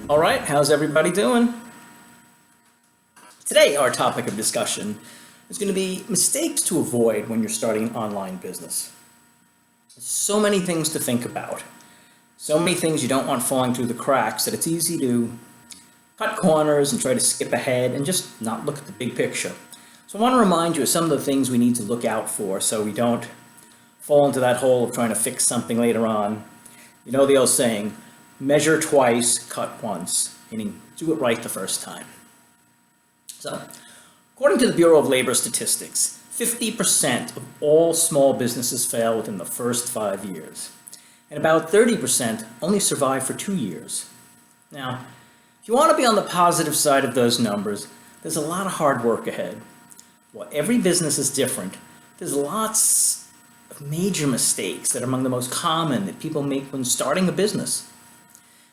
All right, how's everybody doing? Today, our topic of discussion is going to be mistakes to avoid when you're starting an online business. There's so many things to think about. So many things you don't want falling through the cracks that it's easy to cut corners and try to skip ahead and just not look at the big picture. So I want to remind you of some of the things we need to look out for so we don't fall into that hole of trying to fix something later on. You know the old saying, measure twice, cut once, meaning do it right the first time. So, according to the Bureau of Labor Statistics, 50% of all small businesses fail within the first 5 years, and about 30% only survive for 2 years. Now, if you want to be on the positive side of those numbers, there's a lot of hard work ahead. While every business is different, there's lots of major mistakes that are among the most common that people make when starting a business.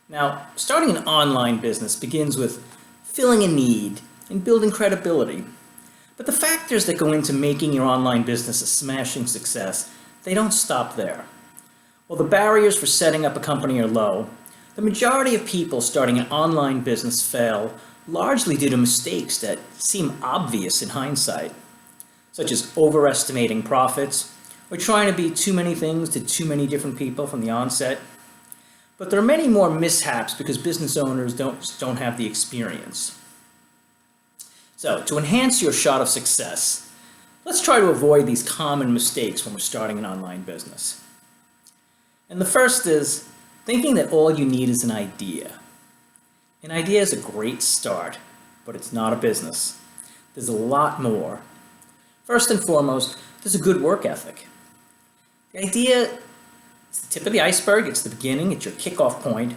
Now, starting an online business begins with filling a need and building credibility. But the factors that go into making your online business a smashing success, they don't stop there. While the barriers for setting up a company are low, the majority of people starting an online business fail largely due to mistakes that seem obvious in hindsight, such as overestimating profits or trying to be too many things to too many different people from the onset. But there are many more mishaps because business owners don't have the experience. So, to enhance your shot of success, let's try to avoid these common mistakes when we're starting an online business. And the first is thinking that all you need is an idea. An idea is a great start, but it's not a business. There's a lot more. First and foremost, there's a good work ethic. The idea, it's the tip of the iceberg, it's the beginning, it's your kickoff point,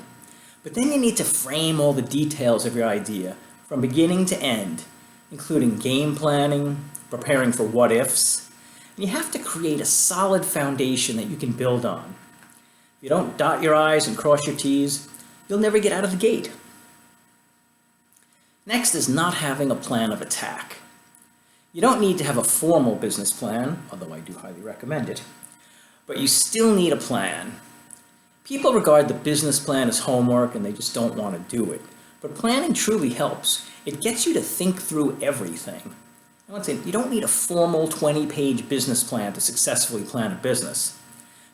but then you need to frame all the details of your idea from beginning to end, including game planning, preparing for what-ifs, and you have to create a solid foundation that you can build on. If you don't dot your I's and cross your T's, you'll never get out of the gate. Next is not having a plan of attack. You don't need to have a formal business plan, although I do highly recommend it, but you still need a plan. People regard the business plan as homework and they just don't want to do it. But planning truly helps. It gets you to think through everything. I want to say, you don't need a formal 20-page business plan to successfully plan a business.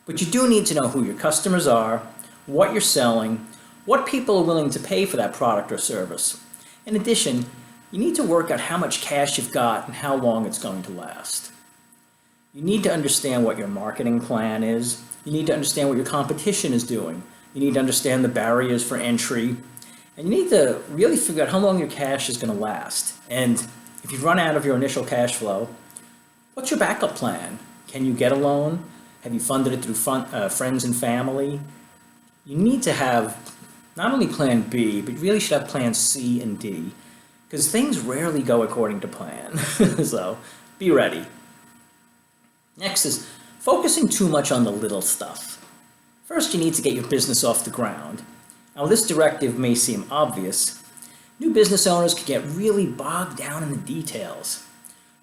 But you do need to know who your customers are, what you're selling, what people are willing to pay for that product or service. In addition, you need to work out how much cash you've got and how long it's going to last. You need to understand what your marketing plan is. You need to understand what your competition is doing. You need to understand the barriers for entry. And you need to really figure out how long your cash is going to last. And if you run out of your initial cash flow, what's your backup plan? Can you get a loan? Have you funded it through friends and family? You need to have not only plan B, but you really should have plan C and D, because things rarely go according to plan. So be ready. Next is focusing too much on the little stuff. First, you need to get your business off the ground. Now, this directive may seem obvious. New business owners can get really bogged down in the details.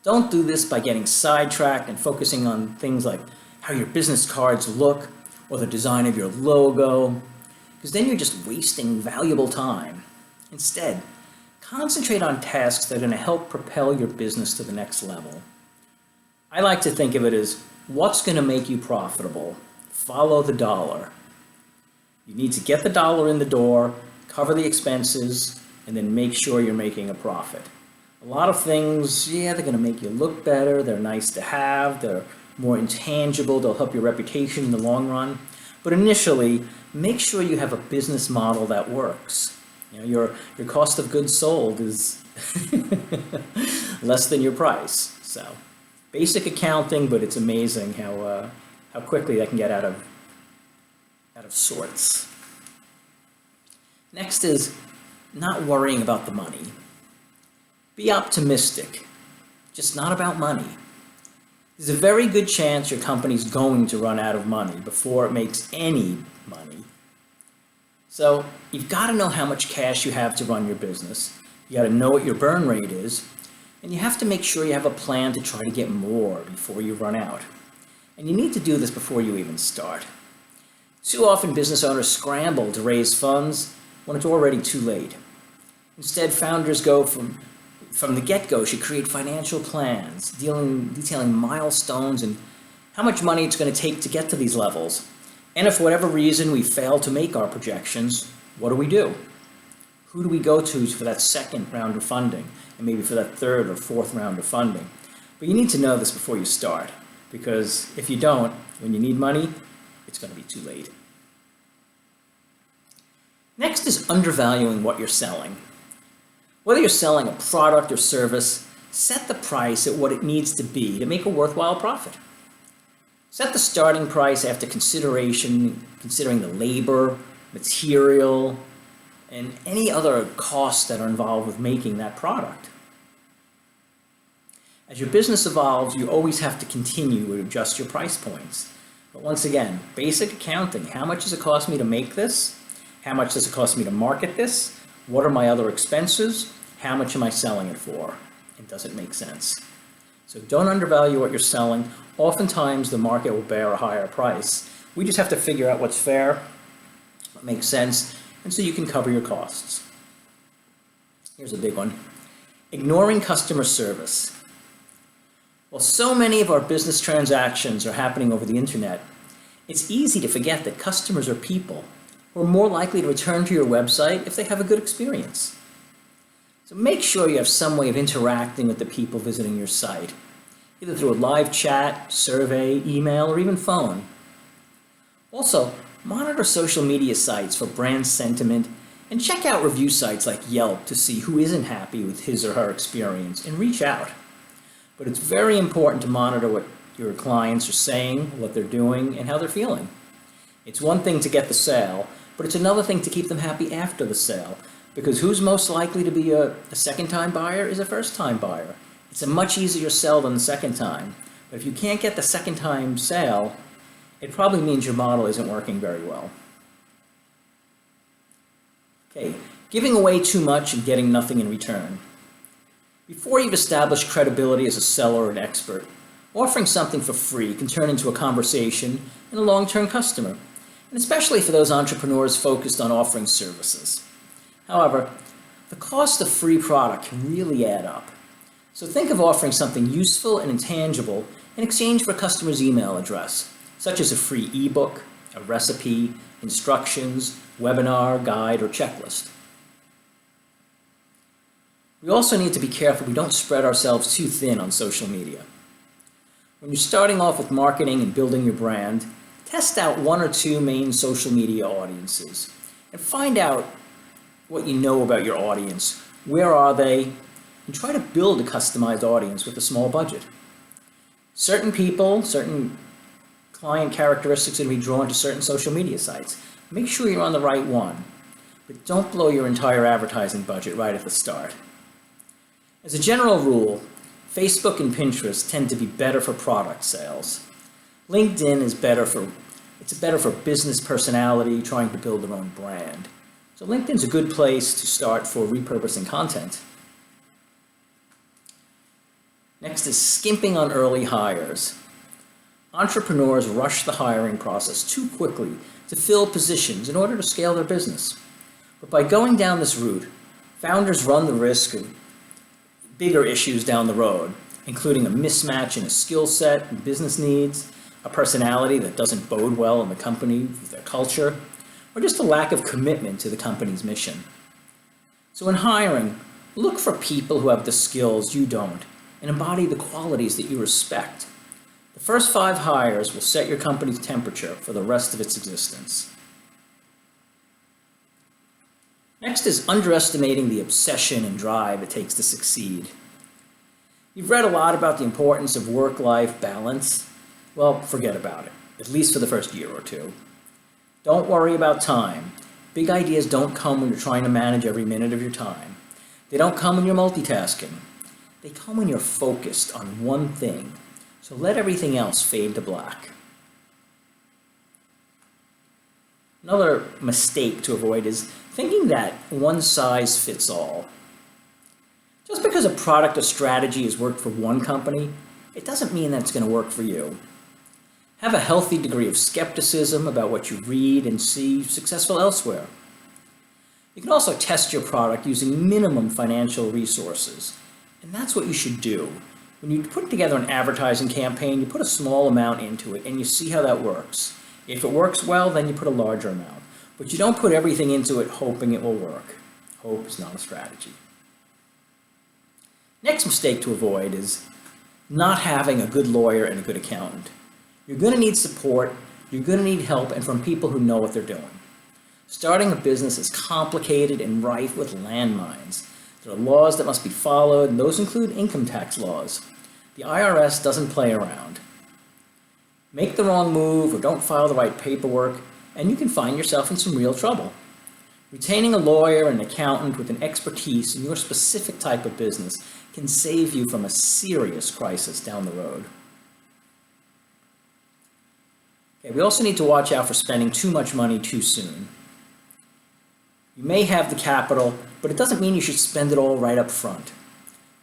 Don't do this by getting sidetracked and focusing on things like how your business cards look or the design of your logo, because then you're just wasting valuable time. Instead, concentrate on tasks that are going to help propel your business to the next level. I like to think of it as what's going to make you profitable. Follow the dollar. You need to get the dollar in the door, cover the expenses, and then make sure you're making a profit. A lot of things, they're going to make you look better, they're nice to have, they're more intangible, they'll help your reputation in the long run. But initially, make sure you have a business model that works. Your cost of goods sold is less than your price. So, basic accounting, but it's amazing how quickly that can get out of sorts. Next is not worrying about the money. Be optimistic, just not about money. There's a very good chance your company's going to run out of money before it makes any money. So you've got to know how much cash you have to run your business. You got to know what your burn rate is, and you have to make sure you have a plan to try to get more before you run out. And you need to do this before you even start. Too often business owners scramble to raise funds when it's already too late. Instead, founders go from the get-go should create financial plans, detailing milestones and how much money it's going to take to get to these levels. And if for whatever reason we fail to make our projections, what do? Who do we go to for that second round of funding, and maybe for that third or fourth round of funding? But you need to know this before you start, because if you don't, when you need money, it's going to be too late. Next is undervaluing what you're selling. Whether you're selling a product or service, set the price at what it needs to be to make a worthwhile profit. Set the starting price after considering the labor, material, and any other costs that are involved with making that product. As your business evolves, you always have to continue to adjust your price points. But once again, basic accounting. How much does it cost me to make this? How much does it cost me to market this? What are my other expenses? How much am I selling it for? And does it make sense? So don't undervalue what you're selling. Oftentimes the market will bear a higher price. We just have to figure out what's fair, what makes sense, and so you can cover your costs. Here's a big one. Ignoring customer service. While so many of our business transactions are happening over the internet, it's easy to forget that customers are people who are more likely to return to your website if they have a good experience. So make sure you have some way of interacting with the people visiting your site, either through a live chat, survey, email, or even phone. Also, monitor social media sites for brand sentiment and check out review sites like Yelp to see who isn't happy with his or her experience and reach out. But it's very important to monitor what your clients are saying, what they're doing, and how they're feeling. It's one thing to get the sale, but it's another thing to keep them happy after the sale, because who's most likely to be a second-time buyer is a first-time buyer. It's a much easier sell than the second time. But if you can't get the second-time sale, it probably means your model isn't working very well. Okay, giving away too much and getting nothing in return. Before you've established credibility as a seller or an expert, offering something for free can turn into a conversation and a long-term customer, and especially for those entrepreneurs focused on offering services. However, the cost of free product can really add up. So think of offering something useful and intangible in exchange for a customer's email address, such as a free ebook, a recipe, instructions, webinar, guide, or checklist. We also need to be careful we don't spread ourselves too thin on social media. When you're starting off with marketing and building your brand, test out one or two main social media audiences and find out what you know about your audience. Where are they? And try to build a customized audience with a small budget. Certain people, certain client characteristics are going to be drawn to certain social media sites. Make sure you're on the right one, but don't blow your entire advertising budget right at the start. As a general rule, Facebook and Pinterest tend to be better for product sales. LinkedIn is better for business personality trying to build their own brand. So LinkedIn's a good place to start for repurposing content. Next is skimping on early hires. Entrepreneurs rush the hiring process too quickly to fill positions in order to scale their business. But by going down this route, founders run the risk of bigger issues down the road, including a mismatch in a skill set and business needs, a personality that doesn't bode well in the company with their culture, or just a lack of commitment to the company's mission. So in hiring, look for people who have the skills you don't and embody the qualities that you respect. The first 5 hires will set your company's temperature for the rest of its existence. Next is underestimating the obsession and drive it takes to succeed. You've read a lot about the importance of work-life balance. Well, forget about it, at least for the first year or two. Don't worry about time. Big ideas don't come when you're trying to manage every minute of your time. They don't come when you're multitasking. They come when you're focused on one thing. So let everything else fade to black. Another mistake to avoid is thinking that one size fits all. Just because a product or strategy has worked for one company, it doesn't mean that it's going to work for you. Have a healthy degree of skepticism about what you read and see successful elsewhere. You can also test your product using minimum financial resources. And that's what you should do. When you put together an advertising campaign, you put a small amount into it and you see how that works. If it works well, then you put a larger amount. But you don't put everything into it hoping it will work. Hope is not a strategy. Next mistake to avoid is not having a good lawyer and a good accountant. You're going to need support, you're going to need help, and from people who know what they're doing. Starting a business is complicated and rife with landmines. There are laws that must be followed, and those include income tax laws. The IRS doesn't play around. Make the wrong move or don't file the right paperwork, and you can find yourself in some real trouble. Retaining a lawyer and an accountant with an expertise in your specific type of business can save you from a serious crisis down the road. Okay, we also need to watch out for spending too much money too soon. You may have the capital, but it doesn't mean you should spend it all right up front.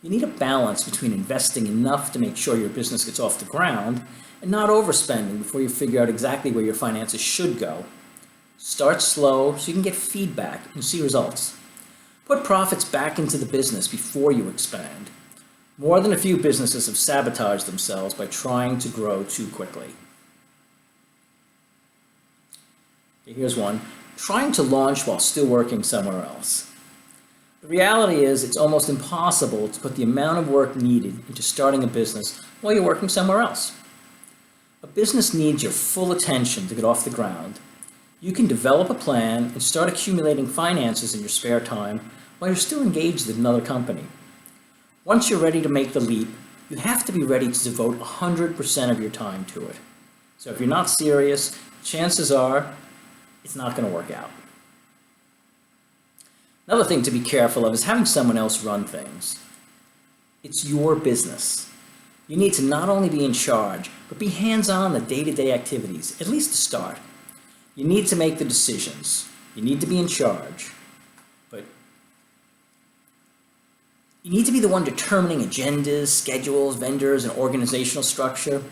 You need a balance between investing enough to make sure your business gets off the ground and not overspending before you figure out exactly where your finances should go. Start slow so you can get feedback and see results. Put profits back into the business before you expand. More than a few businesses have sabotaged themselves by trying to grow too quickly. Okay, here's one. Trying to launch while still working somewhere else. The reality is it's almost impossible to put the amount of work needed into starting a business while you're working somewhere else. A business needs your full attention to get off the ground. You can develop a plan and start accumulating finances in your spare time while you're still engaged in another company. Once you're ready to make the leap, you have to be ready to devote 100% of your time to it. So if you're not serious, chances are it's not going to work out. Another thing to be careful of is having someone else run things. It's your business. You need to not only be in charge, but be hands-on in the day-to-day activities, at least to start. You need to make the decisions. You need to be in charge. But you need to be the one determining agendas, schedules, vendors, and organizational structure.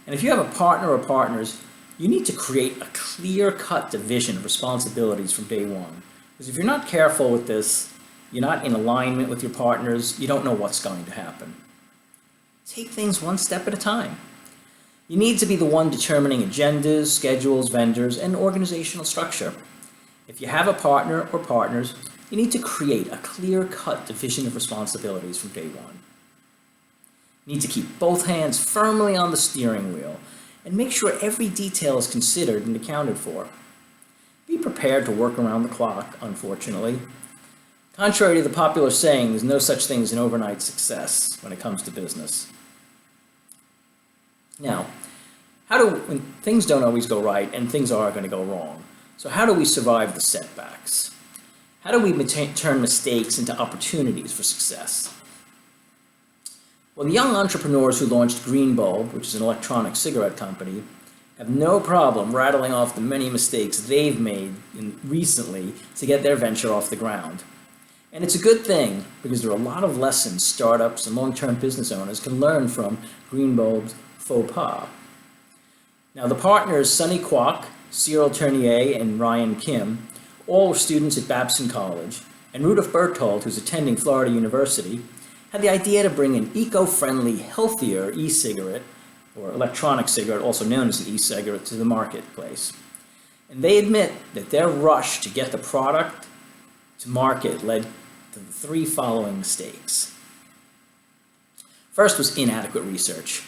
And if you have a partner or partners, you need to create a clear-cut division of responsibilities from day one. Because if you're not careful with this, you're not in alignment with your partners, you don't know what's going to happen. Take things one step at a time. You need to be the one determining agendas, schedules, vendors, and organizational structure. If you have a partner or partners, you need to create a clear-cut division of responsibilities from day one. You need to keep both hands firmly on the steering wheel and make sure every detail is considered and accounted for. Be prepared to work around the clock, unfortunately. Contrary to the popular saying, there's no such thing as an overnight success when it comes to business. Now, when things don't always go right and things are going to go wrong, so how do we survive the setbacks? How do we turn mistakes into opportunities for success? Well, the young entrepreneurs who launched Green Bulb, which is an electronic cigarette company, have no problem rattling off the many mistakes they've made recently to get their venture off the ground. And it's a good thing because there are a lot of lessons startups and long-term business owners can learn from Green Bulb's faux pas. Now, the partners, Sonny Kwok, Cyril Ternier, and Ryan Kim, all were students at Babson College, and Rudolf Berthold, who's attending Florida University, had the idea to bring an eco-friendly, healthier e-cigarette, or electronic cigarette, also known as an e-cigarette, to the marketplace. And they admit that their rush to get the product to market led to the three following mistakes. First was inadequate research.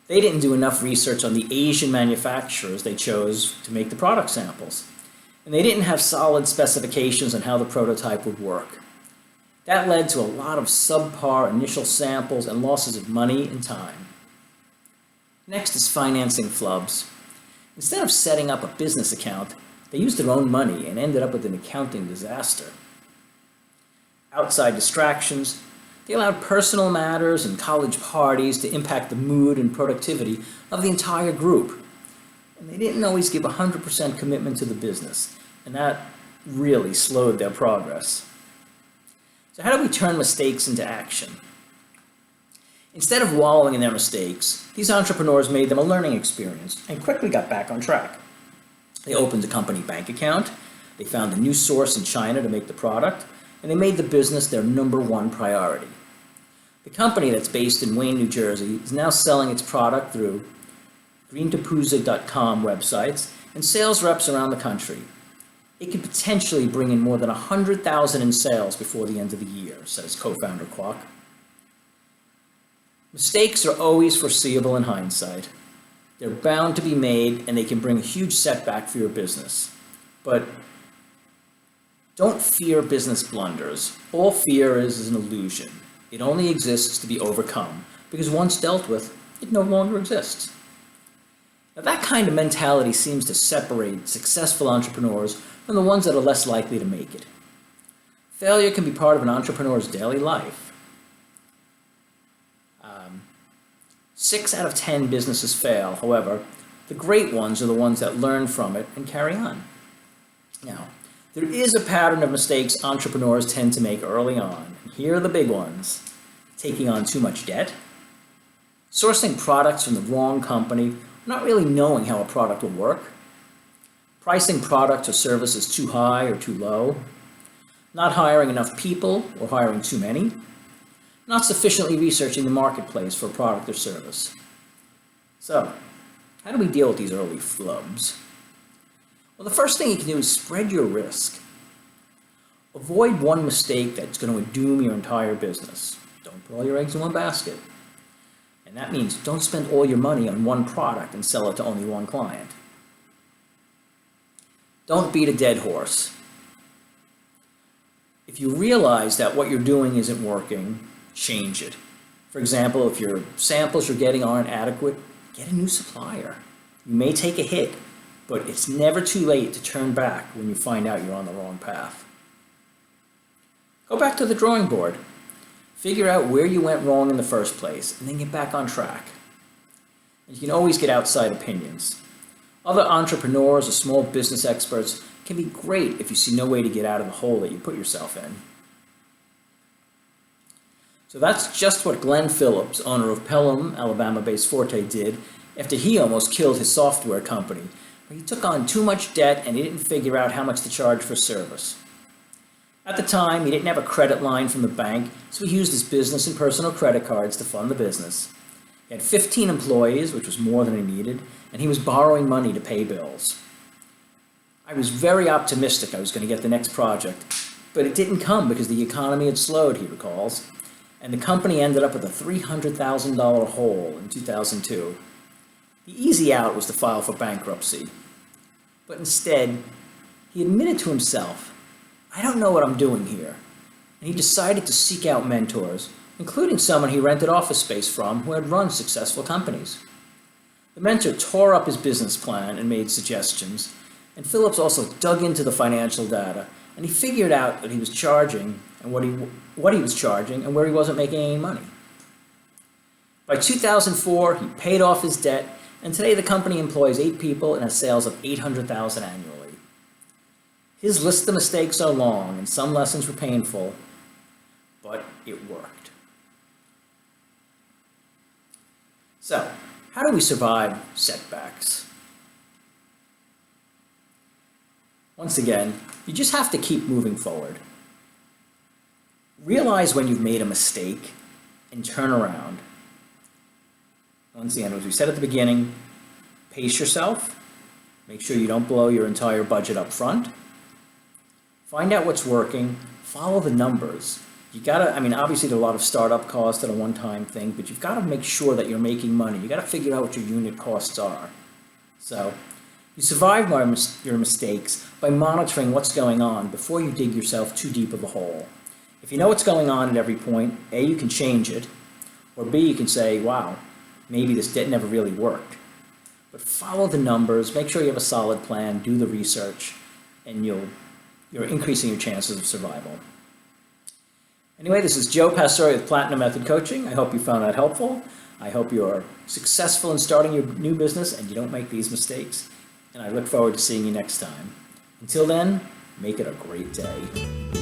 They didn't do enough research on the Asian manufacturers they chose to make the product samples. And they didn't have solid specifications on how the prototype would work. That led to a lot of subpar initial samples and losses of money and time. Next is financing flubs. Instead of setting up a business account, they used their own money and ended up with an accounting disaster. Outside distractions. They allowed personal matters and college parties to impact the mood and productivity of the entire group. And they didn't always give 100% commitment to the business, and that really slowed their progress. So how do we turn mistakes into action? Instead of wallowing in their mistakes, these entrepreneurs made them a learning experience and quickly got back on track. They opened a company bank account, They found a new source in China to make the product, and they made the business their #1 priority. The company that's based in Wayne, New Jersey, is now selling its product through greentopooza.com websites and sales reps around the country. It could potentially bring in more than $100,000 in sales before the end of the year, says co-founder Kwok. Mistakes are always foreseeable in hindsight. They're bound to be made, and they can bring a huge setback for your business. But don't fear business blunders. All fear is an illusion. It only exists to be overcome, because once dealt with, it no longer exists. Now, that kind of mentality seems to separate successful entrepreneurs from the ones that are less likely to make it. Failure can be part of an entrepreneur's daily life. 6 out of 10 businesses fail. However, the great ones are the ones that learn from it and carry on. Now, there is a pattern of mistakes entrepreneurs tend to make early on. And here are the big ones: taking on too much debt, sourcing products from the wrong company, not really knowing how a product will work, pricing products or services too high or too low, not hiring enough people or hiring too many, not sufficiently researching the marketplace for a product or service. So, how do we deal with these early flubs? Well, the first thing you can do is spread your risk. Avoid one mistake that's going to doom your entire business. Don't put all your eggs in one basket. And that means don't spend all your money on one product and sell it to only one client. Don't beat a dead horse. If you realize that what you're doing isn't working, change it. For example, if your samples you're getting aren't adequate, get a new supplier. You may take a hit, but it's never too late to turn back when you find out you're on the wrong path. Go back to the drawing board. Figure out where you went wrong in the first place, and then get back on track. And you can always get outside opinions. Other entrepreneurs or small business experts can be great if you see no way to get out of the hole that you put yourself in. So that's just what Glenn Phillips, owner of Pelham, Alabama-based Forte, did after he almost killed his software company. He took on too much debt and he didn't figure out how much to charge for service. At the time, he didn't have a credit line from the bank, so he used his business and personal credit cards to fund the business. He had 15 employees, which was more than he needed, and he was borrowing money to pay bills. I was very optimistic I was going to get the next project, but it didn't come because the economy had slowed, he recalls, and the company ended up with a $300,000 hole in 2002. The easy out was to file for bankruptcy. But instead, he admitted to himself, I don't know what I'm doing here. And he decided to seek out mentors, including someone he rented office space from who had run successful companies. The mentor tore up his business plan and made suggestions, and Phillips also dug into the financial data, and he figured out that he was charging and what he was charging and where he wasn't making any money. By 2004, he paid off his debt, and today the company employs 8 people and has sales of $800,000 annually. His list of mistakes are long, and some lessons were painful, but it worked. So, how do we survive setbacks? Once again, you just have to keep moving forward. Realize when you've made a mistake and turn around. Once again, as we said at the beginning, pace yourself. Make sure you don't blow your entire budget up front. Find out what's working. Follow the numbers. You gotta, obviously there are a lot of startup costs that are a one-time thing, but you've got to make sure that you're making money. You got to figure out what your unit costs are. So, you survive your mistakes by monitoring what's going on before you dig yourself too deep of a hole. If you know what's going on at every point, A, you can change it, or B, you can say, wow, maybe this never really worked. But follow the numbers, make sure you have a solid plan, do the research, and you're increasing your chances of survival. Anyway, this is Joe Pastore with Platinum Method Coaching. I hope you found that helpful. I hope you're successful in starting your new business and you don't make these mistakes. And I look forward to seeing you next time. Until then, make it a great day.